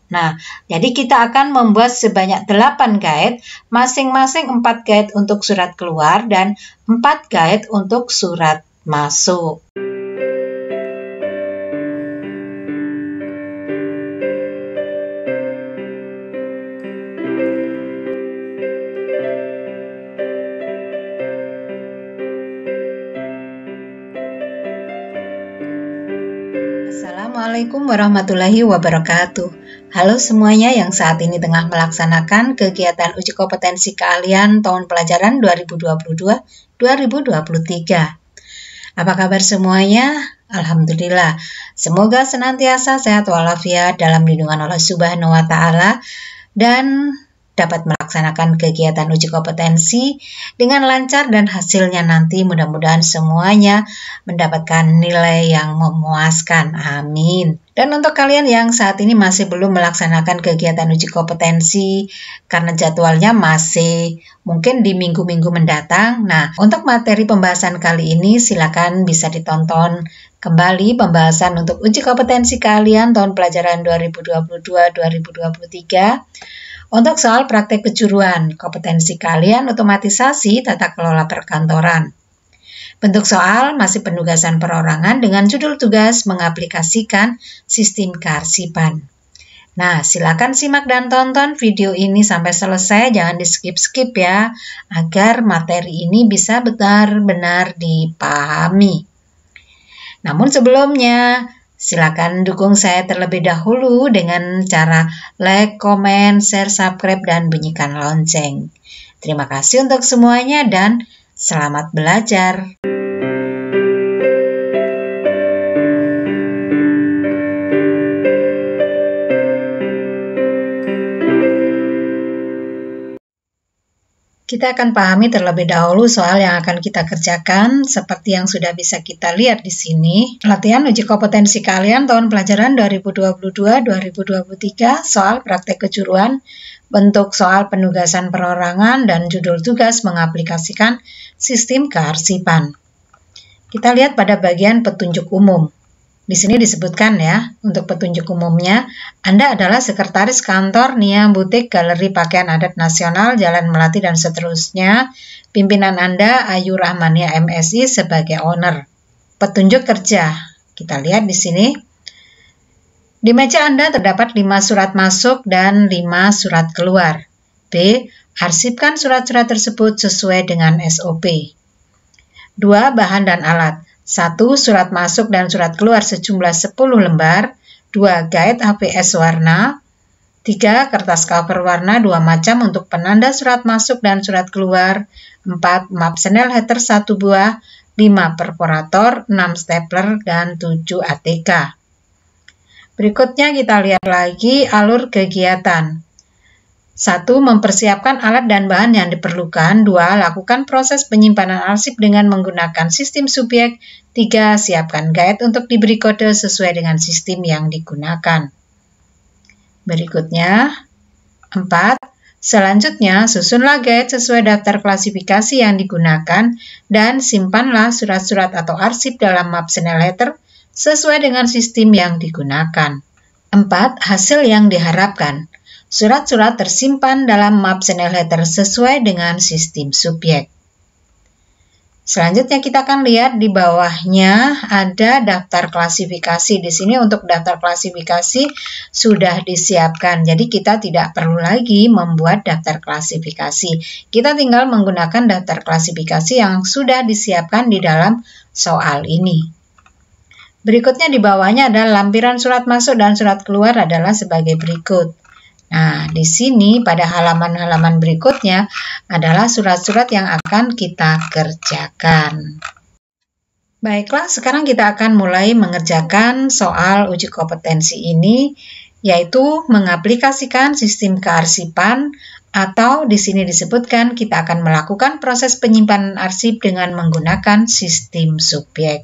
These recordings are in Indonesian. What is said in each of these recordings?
Nah, jadi kita akan membuat sebanyak 8 guide, masing-masing 4 guide untuk surat keluar dan 4 guide untuk surat masuk. Assalamualaikum warahmatullahi wabarakatuh. Halo semuanya yang saat ini tengah melaksanakan kegiatan uji kompetensi keahlian tahun pelajaran 2022-2023. Apa kabar semuanya? Alhamdulillah. Semoga senantiasa sehat walafiat dalam lindungan Allah Subhanahu wa Ta'ala dan dapat melaksanakan kegiatan uji kompetensi dengan lancar dan hasilnya nanti mudah-mudahan semuanya mendapatkan nilai yang memuaskan. Amin. Dan untuk kalian yang saat ini masih belum melaksanakan kegiatan uji kompetensi karena jadwalnya masih mungkin di minggu-minggu mendatang. Nah, untuk materi pembahasan kali ini silakan bisa ditonton kembali pembahasan untuk uji kompetensi keahlian tahun pelajaran 2022-2023. Untuk soal praktek kejuruan, kompetensi keahlian otomatisasi tata kelola perkantoran. Bentuk soal masih penugasan perorangan dengan judul tugas mengaplikasikan sistem kearsipan. Nah, silakan simak dan tonton video ini sampai selesai, jangan di-skip-skip ya, agar materi ini bisa benar-benar dipahami. Namun sebelumnya, silakan dukung saya terlebih dahulu dengan cara like, komen, share, subscribe, dan bunyikan lonceng. Terima kasih untuk semuanya dan selamat belajar. Kita akan pahami terlebih dahulu soal yang akan kita kerjakan seperti yang sudah bisa kita lihat di sini. Latihan uji kompetensi keahlian tahun pelajaran 2022-2023 soal praktek kejuruan, bentuk soal penugasan perorangan dan judul tugas mengaplikasikan sistem kearsipan. Kita lihat pada bagian petunjuk umum. Di sini disebutkan ya, untuk petunjuk umumnya, Anda adalah sekretaris kantor Nia Butik Galeri Pakaian Adat Nasional Jalan Melati dan seterusnya. Pimpinan Anda Ayu Rahmania MSI sebagai owner. Petunjuk kerja, kita lihat di sini. Di meja Anda terdapat 5 surat masuk dan 5 surat keluar. B. Arsipkan surat-surat tersebut sesuai dengan SOP. 2. Bahan dan alat. 1. Surat masuk dan surat keluar sejumlah 10 lembar. 2. Guide HVS warna. 3. Kertas cover warna 2 macam untuk penanda surat masuk dan surat keluar. 4. Map Snell header 1 buah. 5. Perforator, 6 stapler, dan 7 ATK. Berikutnya kita lihat lagi alur kegiatan. 1. Mempersiapkan alat dan bahan yang diperlukan. 2. Lakukan proses penyimpanan arsip dengan menggunakan sistem subjek. 3. Siapkan guide untuk diberi kode sesuai dengan sistem yang digunakan. Berikutnya, 4. Selanjutnya, susunlah guide sesuai daftar klasifikasi yang digunakan dan simpanlah surat-surat atau arsip dalam map Snell letter sesuai dengan sistem yang digunakan. 4. Hasil yang diharapkan. Surat-surat tersimpan dalam map Snell header sesuai dengan sistem subjek. Selanjutnya kita akan lihat di bawahnya ada daftar klasifikasi. Di sini untuk daftar klasifikasi sudah disiapkan. Jadi kita tidak perlu lagi membuat daftar klasifikasi. Kita tinggal menggunakan daftar klasifikasi yang sudah disiapkan di dalam soal ini. Berikutnya di bawahnya ada lampiran surat masuk dan surat keluar adalah sebagai berikut. Nah, di sini pada halaman-halaman berikutnya adalah surat-surat yang akan kita kerjakan. Baiklah, sekarang kita akan mulai mengerjakan soal uji kompetensi ini, yaitu mengaplikasikan sistem kearsipan atau di sini disebutkan kita akan melakukan proses penyimpanan arsip dengan menggunakan sistem subjek.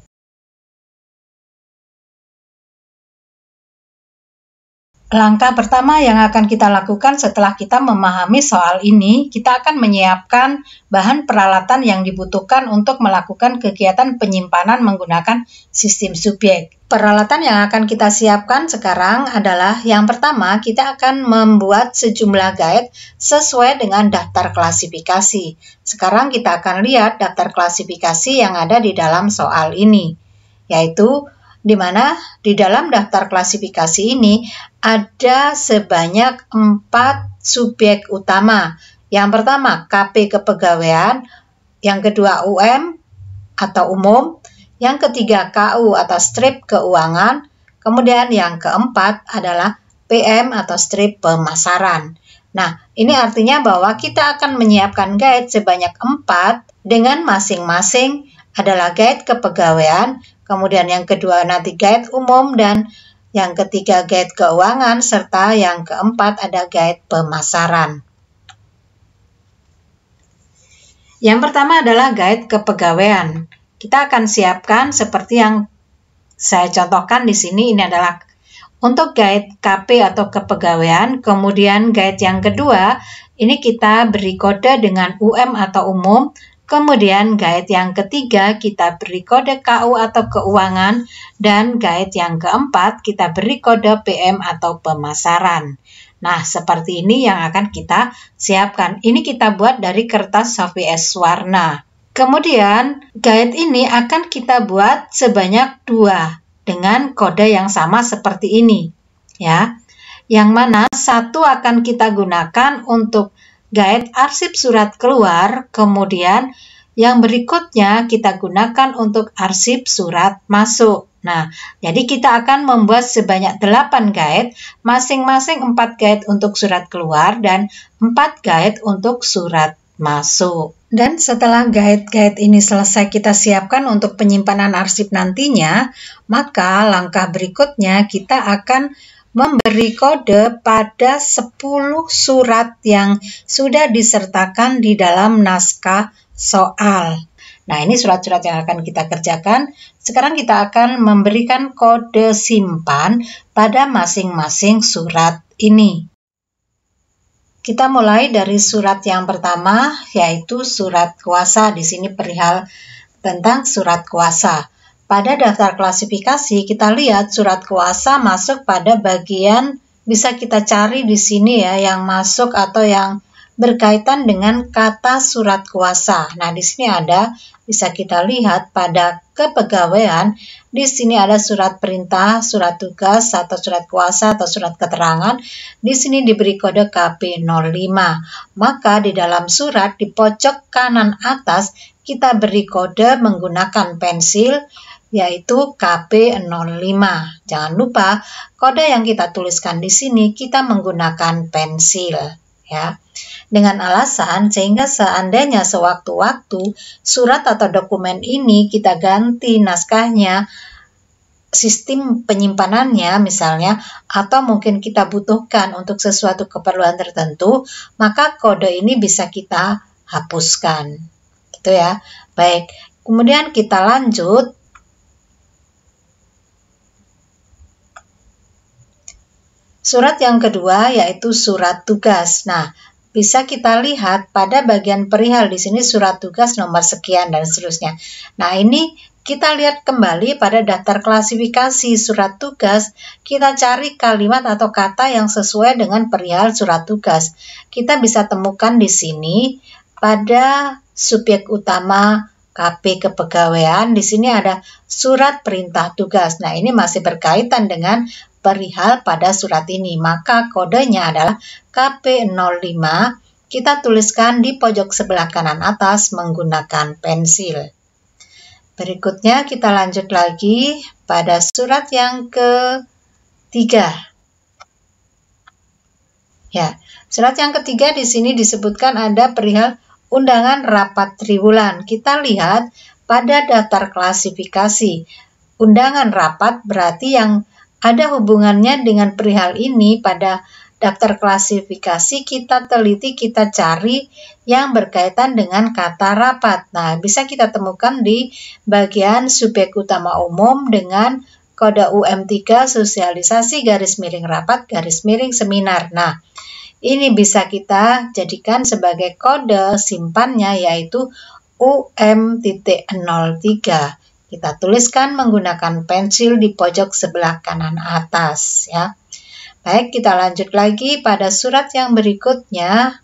Langkah pertama yang akan kita lakukan setelah kita memahami soal ini, kita akan menyiapkan bahan peralatan yang dibutuhkan untuk melakukan kegiatan penyimpanan menggunakan sistem subjek. Peralatan yang akan kita siapkan sekarang adalah yang pertama, kita akan membuat sejumlah guide sesuai dengan daftar klasifikasi. Sekarang kita akan lihat daftar klasifikasi yang ada di dalam soal ini, yaitu di mana di dalam daftar klasifikasi ini ada sebanyak 4 subjek utama. Yang pertama KP kepegawaian, yang kedua UM atau umum, yang ketiga KU atau strip keuangan, kemudian yang keempat adalah PM atau strip pemasaran. Nah, ini artinya bahwa kita akan menyiapkan guide sebanyak 4 dengan masing-masing adalah guide kepegawaian, kemudian yang kedua nanti guide umum, dan yang ketiga guide keuangan, serta yang keempat ada guide pemasaran. Yang pertama adalah guide kepegawaian. Kita akan siapkan seperti yang saya contohkan di sini. Ini adalah untuk guide KP atau kepegawaian. Kemudian guide yang kedua, ini kita beri kode dengan UM atau umum. Kemudian guide yang ketiga kita beri kode KU atau keuangan, dan guide yang keempat kita beri kode PM atau pemasaran. Nah, seperti ini yang akan kita siapkan. Ini kita buat dari kertas HVS warna. Kemudian guide ini akan kita buat sebanyak 2 dengan kode yang sama seperti ini, ya. Yang mana satu akan kita gunakan untuk guide arsip surat keluar, kemudian yang berikutnya kita gunakan untuk arsip surat masuk. Nah, jadi kita akan membuat sebanyak 8 guide, masing-masing 4 guide untuk surat keluar dan 4 guide untuk surat masuk. Dan setelah guide-guide ini selesai kita siapkan untuk penyimpanan arsip nantinya, maka langkah berikutnya kita akan memberi kode pada 10 surat yang sudah disertakan di dalam naskah soal. Nah, ini surat-surat yang akan kita kerjakan. Sekarang kita akan memberikan kode simpan pada masing-masing surat ini. Kita mulai dari surat yang pertama, yaitu surat kuasa. Di sini perihal tentang surat kuasa. Pada daftar klasifikasi kita lihat surat kuasa masuk pada bagian, bisa kita cari di sini ya, yang masuk atau yang berkaitan dengan kata surat kuasa. Nah, di sini ada, bisa kita lihat pada kepegawaian, di sini ada surat perintah, surat tugas, atau surat kuasa, atau surat keterangan. Di sini diberi kode KP05. Maka di dalam surat di pojok kanan atas kita beri kode menggunakan pensil, yaitu KP05. Jangan lupa kode yang kita tuliskan di sini kita menggunakan pensil, ya. Dengan alasan sehingga seandainya sewaktu-waktu surat atau dokumen ini kita ganti naskahnya, sistem penyimpanannya misalnya, atau mungkin kita butuhkan untuk sesuatu keperluan tertentu, maka kode ini bisa kita hapuskan. Gitu ya. Baik, kemudian kita lanjut. Surat yang kedua yaitu surat tugas. Nah, bisa kita lihat pada bagian perihal di sini surat tugas nomor sekian dan seterusnya. Nah, ini kita lihat kembali pada daftar klasifikasi surat tugas, kita cari kalimat atau kata yang sesuai dengan perihal surat tugas. Kita bisa temukan di sini pada subjek utama KP kepegawaian, di sini ada surat perintah tugas. Nah, ini masih berkaitan dengan perihal pada surat ini, maka kodenya adalah KP05. Kita tuliskan di pojok sebelah kanan atas menggunakan pensil. Berikutnya kita lanjut lagi pada surat yang ketiga. Ya, surat yang ketiga di sini disebutkan ada perihal undangan rapat triwulan. Kita lihat pada daftar klasifikasi undangan rapat berarti yang ada hubungannya dengan perihal ini. Pada daftar klasifikasi kita teliti, kita cari yang berkaitan dengan kata rapat. Nah, bisa kita temukan di bagian subjek utama umum dengan kode UM3 sosialisasi garis miring rapat garis miring seminar. Nah, ini bisa kita jadikan sebagai kode simpannya, yaitu UM.03. Kita tuliskan menggunakan pensil di pojok sebelah kanan atas ya. Baik, kita lanjut lagi pada surat yang berikutnya,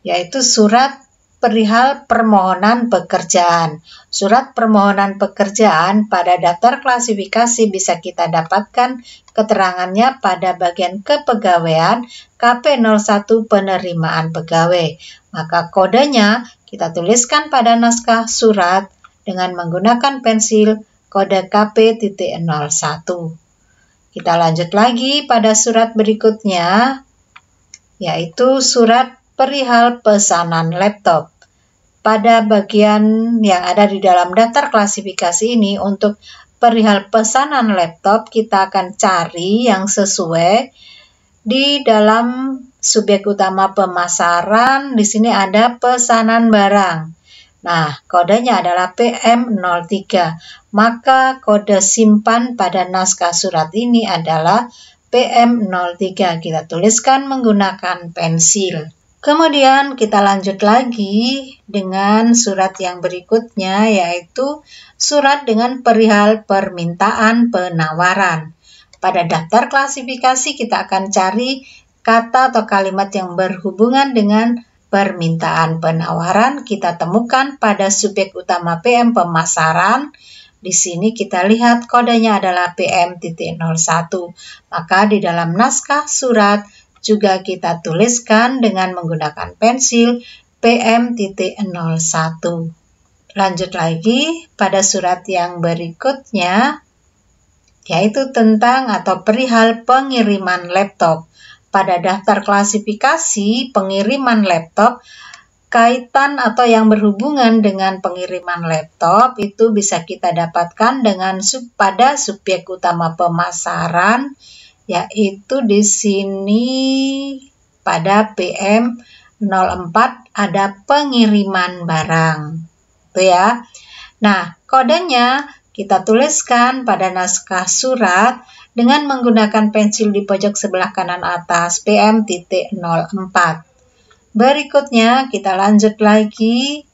yaitu surat perihal permohonan pekerjaan. Surat permohonan pekerjaan pada daftar klasifikasi bisa kita dapatkan keterangannya pada bagian kepegawaian KP01 penerimaan pegawai. Maka kodenya kita tuliskan pada naskah surat dengan menggunakan pensil kode KP.01. Kita lanjut lagi pada surat berikutnya, yaitu surat perihal pesanan laptop. Pada bagian yang ada di dalam daftar klasifikasi ini, untuk perihal pesanan laptop, kita akan cari yang sesuai di dalam subjek utama pemasaran. Di sini ada pesanan barang. Nah, kodenya adalah PM03. Maka kode simpan pada naskah surat ini adalah PM03. Kita tuliskan menggunakan pensil. Kemudian kita lanjut lagi dengan surat yang berikutnya, yaitu surat dengan perihal permintaan penawaran. Pada daftar klasifikasi kita akan cari kata atau kalimat yang berhubungan dengan permintaan penawaran. Kita temukan pada subjek utama PM pemasaran. Di sini kita lihat kodenya adalah PM.01. Maka di dalam naskah surat juga kita tuliskan dengan menggunakan pensil PM.01. Lanjut lagi pada surat yang berikutnya, yaitu tentang atau perihal pengiriman laptop. Pada daftar klasifikasi pengiriman laptop, kaitan atau yang berhubungan dengan pengiriman laptop itu bisa kita dapatkan dengan pada subjek utama pemasaran, yaitu di sini pada PM04 ada pengiriman barang. Itu ya. Nah, kodenya kita tuliskan pada naskah surat dengan menggunakan pensil di pojok sebelah kanan atas PM.04. Berikutnya kita lanjut lagi.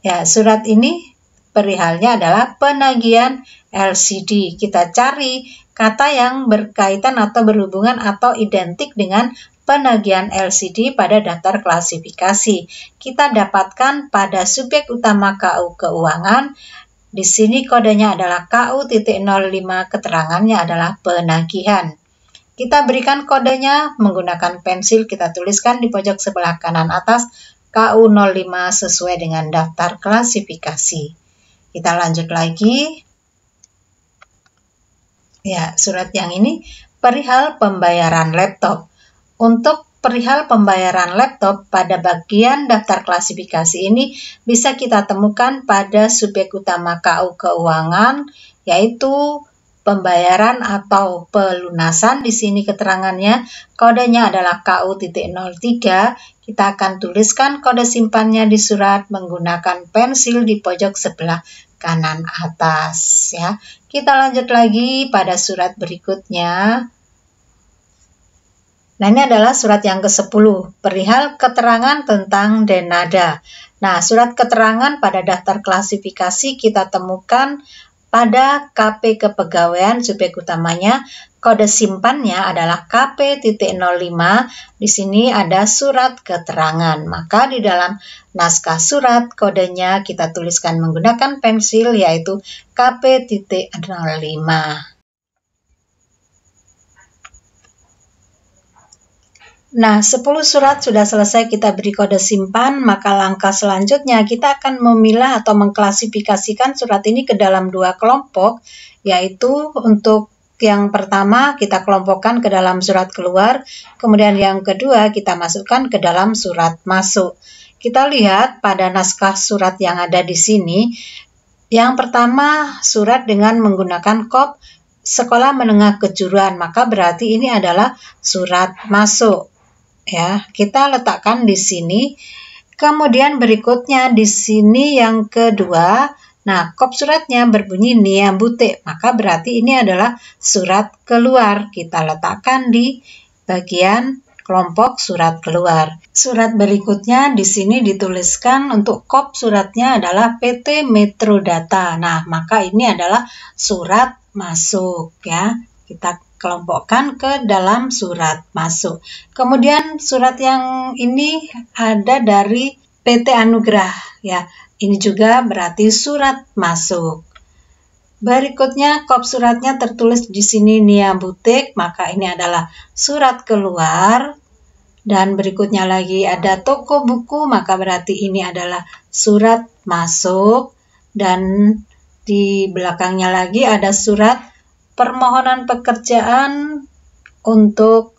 Ya, surat ini perihalnya adalah penagihan LCD. Kita cari kata yang berkaitan atau berhubungan atau identik dengan penagihan LCD pada daftar klasifikasi. Kita dapatkan pada subjek utama KU keuangan. Di sini kodenya adalah KU.05, keterangannya adalah penagihan. Kita berikan kodenya menggunakan pensil, kita tuliskan di pojok sebelah kanan atas KU05 sesuai dengan daftar klasifikasi. Kita lanjut lagi. Ya, surat yang ini perihal pembayaran laptop. Untuk perihal pembayaran laptop pada bagian daftar klasifikasi ini bisa kita temukan pada subjek utama KU keuangan, yaitu pembayaran atau pelunasan. Di sini keterangannya kodenya adalah KU.03. Kita akan tuliskan kode simpannya di surat menggunakan pensil di pojok sebelah kanan atas ya. Kita lanjut lagi pada surat berikutnya. Nah, ini adalah surat yang ke-10, perihal keterangan tentang denada. Nah, surat keterangan pada daftar klasifikasi kita temukan pada KP kepegawaian, subjek utamanya, kode simpannya adalah KP.05. Di sini ada surat keterangan. Maka di dalam naskah surat kodenya kita tuliskan menggunakan pensil, yaitu KP.05. Nah, 10 surat sudah selesai kita beri kode simpan, maka langkah selanjutnya kita akan memilah atau mengklasifikasikan surat ini ke dalam 2 kelompok, yaitu untuk yang pertama kita kelompokkan ke dalam surat keluar, kemudian yang kedua kita masukkan ke dalam surat masuk. Kita lihat pada naskah surat yang ada di sini, yang pertama surat dengan menggunakan kop sekolah menengah kejuruan, maka berarti ini adalah surat masuk. Ya, kita letakkan di sini. Kemudian berikutnya di sini yang kedua, Nah, kop suratnya berbunyi Nia Butik, maka berarti ini adalah surat keluar. Kita letakkan di bagian kelompok surat keluar. Surat berikutnya di sini dituliskan untuk kop suratnya adalah PT Metrodata. Nah, maka ini adalah surat masuk ya. Kita kelompokkan ke dalam surat masuk. Kemudian surat yang ini ada dari PT Anugrah ya. Ini juga berarti surat masuk. Berikutnya kop suratnya tertulis di sini Nia Butik, maka ini adalah surat keluar. Dan berikutnya lagi ada toko buku, maka berarti ini adalah surat masuk. Dan di belakangnya lagi ada surat permohonan pekerjaan untuk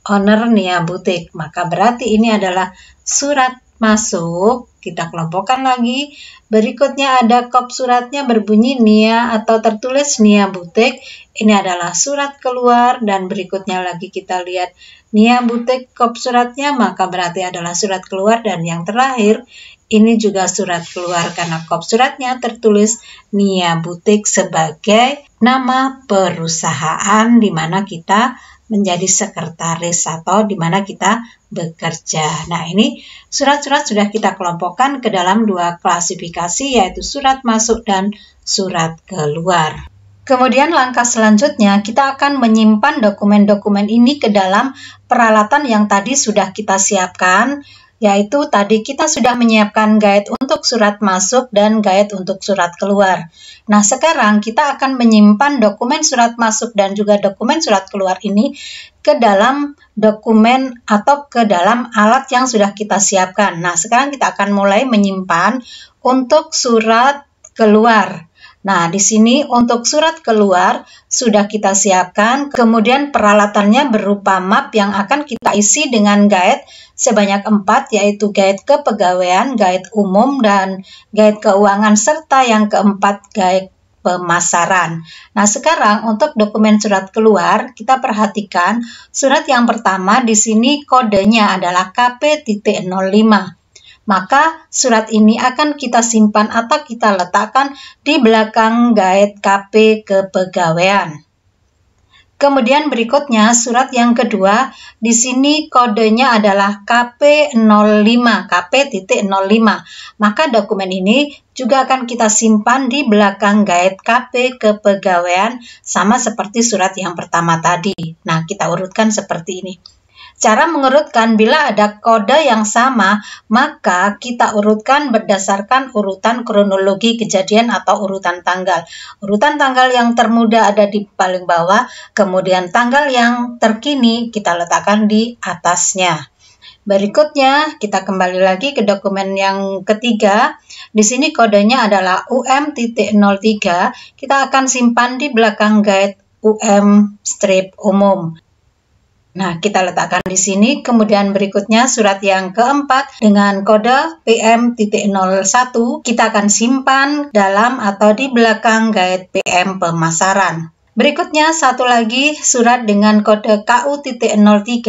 owner Nia Butik, maka berarti ini adalah surat masuk. Kita kelompokkan lagi. Berikutnya ada kop suratnya berbunyi Nia atau tertulis Nia Butik. Ini adalah surat keluar. Dan berikutnya lagi kita lihat Nia Butik kop suratnya, maka berarti adalah surat keluar. Dan yang terakhir ini juga surat keluar karena kop suratnya tertulis Nia Butik sebagai nama perusahaan di mana kita menjadi sekretaris atau di mana kita bekerja. Nah, ini surat-surat sudah kita kelompokkan ke dalam dua klasifikasi, yaitu surat masuk dan surat keluar. Kemudian langkah selanjutnya kita akan menyimpan dokumen-dokumen ini ke dalam peralatan yang tadi sudah kita siapkan, yaitu tadi kita sudah menyiapkan guide untuk surat masuk dan guide untuk surat keluar. Nah, sekarang kita akan menyimpan dokumen surat masuk dan juga dokumen surat keluar ini ke dalam dokumen atau ke dalam alat yang sudah kita siapkan. Nah, sekarang kita akan mulai menyimpan untuk surat keluar. Nah, di sini untuk surat keluar sudah kita siapkan, kemudian peralatannya berupa map yang akan kita isi dengan guide sebanyak 4, yaitu guide kepegawaian, guide umum, dan guide keuangan, serta yang keempat guide pemasaran. Nah, sekarang untuk dokumen surat keluar, kita perhatikan surat yang pertama di sini kodenya adalah KP.05. Maka surat ini akan kita simpan atau kita letakkan di belakang guide KP kepegawaian. Kemudian berikutnya surat yang kedua, di sini kodenya adalah KP05, KP.05. Maka dokumen ini juga akan kita simpan di belakang guide KP kepegawaian sama seperti surat yang pertama tadi. Nah, kita urutkan seperti ini. Cara mengurutkan, bila ada kode yang sama, maka kita urutkan berdasarkan urutan kronologi kejadian atau urutan tanggal. Urutan tanggal yang termuda ada di paling bawah, kemudian tanggal yang terkini kita letakkan di atasnya. Berikutnya, kita kembali lagi ke dokumen yang ketiga. Di sini kodenya adalah UM.03. Kita akan simpan di belakang guide UM-umum. Nah, kita letakkan di sini. Kemudian berikutnya surat yang keempat dengan kode PM.01 kita akan simpan dalam atau di belakang guide PM pemasaran. Berikutnya satu lagi surat dengan kode KU.03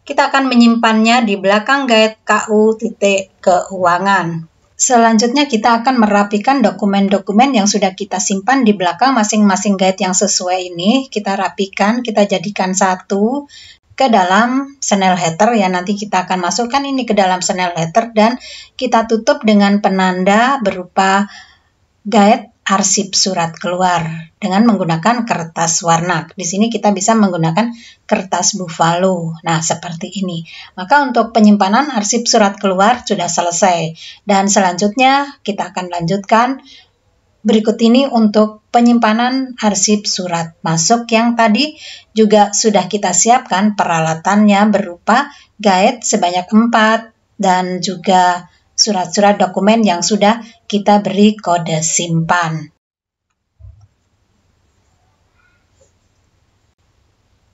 kita akan menyimpannya di belakang guide KU.keuangan. Selanjutnya kita akan merapikan dokumen-dokumen yang sudah kita simpan di belakang masing-masing guide yang sesuai ini. Kita rapikan, kita jadikan satu ke dalam channel header ya, nanti kita akan masukkan ini ke dalam channel header dan kita tutup dengan penanda berupa guide arsip surat keluar dengan menggunakan kertas warna. Di sini kita bisa menggunakan kertas buffalo. Nah, seperti ini. Maka untuk penyimpanan arsip surat keluar sudah selesai. Dan selanjutnya kita akan lanjutkan berikut ini untuk penyimpanan arsip surat masuk yang tadi juga sudah kita siapkan peralatannya berupa guide sebanyak 4 dan juga surat-surat dokumen yang sudah kita beri kode simpan.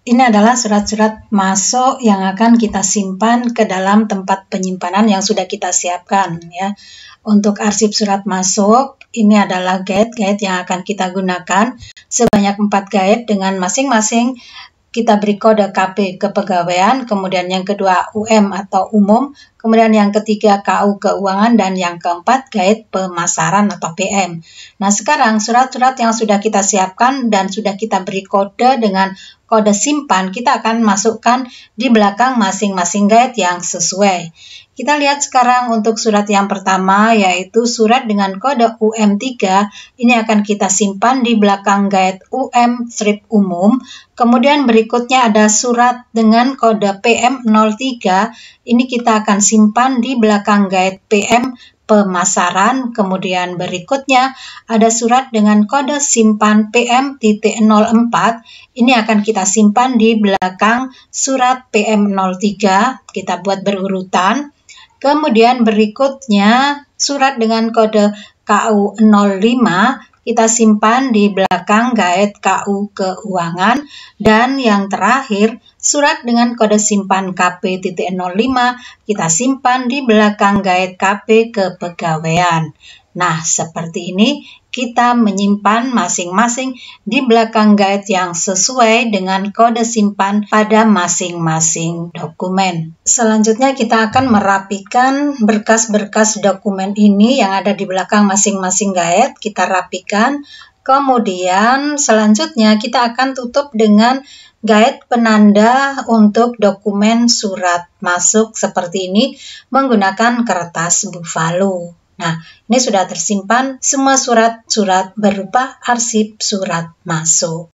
Ini adalah surat-surat masuk yang akan kita simpan ke dalam tempat penyimpanan yang sudah kita siapkan ya. Untuk arsip surat masuk, ini adalah guide yang akan kita gunakan sebanyak 4 guide dengan masing-masing kita beri kode KP kepegawaian, kemudian yang kedua UM atau umum, kemudian yang ketiga KU keuangan, dan yang keempat guide pemasaran atau PM. Nah, sekarang surat-surat yang sudah kita siapkan dan sudah kita beri kode dengan kode simpan, kita akan masukkan di belakang masing-masing guide yang sesuai. Kita lihat sekarang untuk surat yang pertama, yaitu surat dengan kode UM3. Ini akan kita simpan di belakang guide UM strip umum. Kemudian berikutnya ada surat dengan kode PM03. Ini kita akan simpan di belakang guide PM pemasaran. Kemudian berikutnya ada surat dengan kode simpan PM.04. Ini akan kita simpan di belakang surat PM03. Kita buat berurutan. Kemudian berikutnya surat dengan kode KU05 kita simpan di belakang guide KU keuangan, dan yang terakhir surat dengan kode simpan KP.05 kita simpan di belakang guide KP kepegawaian. Nah, seperti ini kita menyimpan masing-masing di belakang guide yang sesuai dengan kode simpan pada masing-masing dokumen. Selanjutnya kita akan merapikan berkas-berkas dokumen ini yang ada di belakang masing-masing guide. Kita rapikan. Kemudian selanjutnya kita akan tutup dengan guide penanda untuk dokumen surat masuk seperti ini menggunakan kertas buffalo. Nah, ini sudah tersimpan semua surat-surat berupa arsip surat masuk.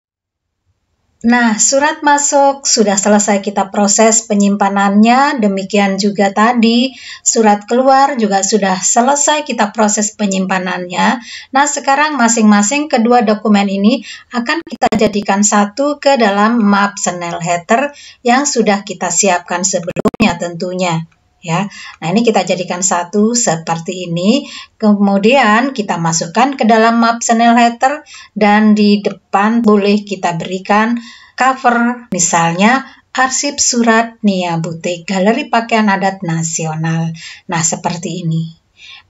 Nah, surat masuk sudah selesai kita proses penyimpanannya. Demikian juga tadi, surat keluar juga sudah selesai kita proses penyimpanannya. Nah, sekarang masing-masing kedua dokumen ini akan kita jadikan satu ke dalam map Snell header yang sudah kita siapkan sebelumnya tentunya. Ya, nah ini kita jadikan satu seperti ini, kemudian kita masukkan ke dalam map Snell header, dan di depan boleh kita berikan cover, misalnya arsip surat Nia Butik Galeri Pakaian Adat Nasional. Nah, seperti ini.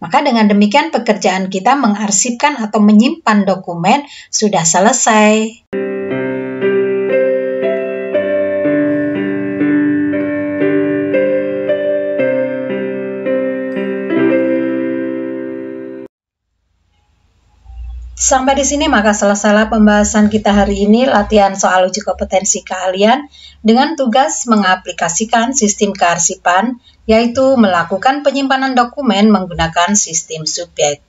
Maka dengan demikian pekerjaan kita mengarsipkan atau menyimpan dokumen sudah selesai. Sampai di sini maka selesailah pembahasan kita hari ini, latihan soal uji kompetensi keahlian dengan tugas mengaplikasikan sistem kearsipan, yaitu melakukan penyimpanan dokumen menggunakan sistem subjek.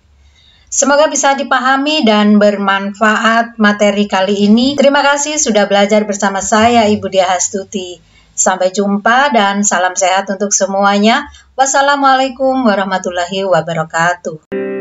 Semoga bisa dipahami dan bermanfaat materi kali ini. Terima kasih sudah belajar bersama saya, Ibu Dia Hastuti. Sampai jumpa dan salam sehat untuk semuanya. Wassalamualaikum warahmatullahi wabarakatuh.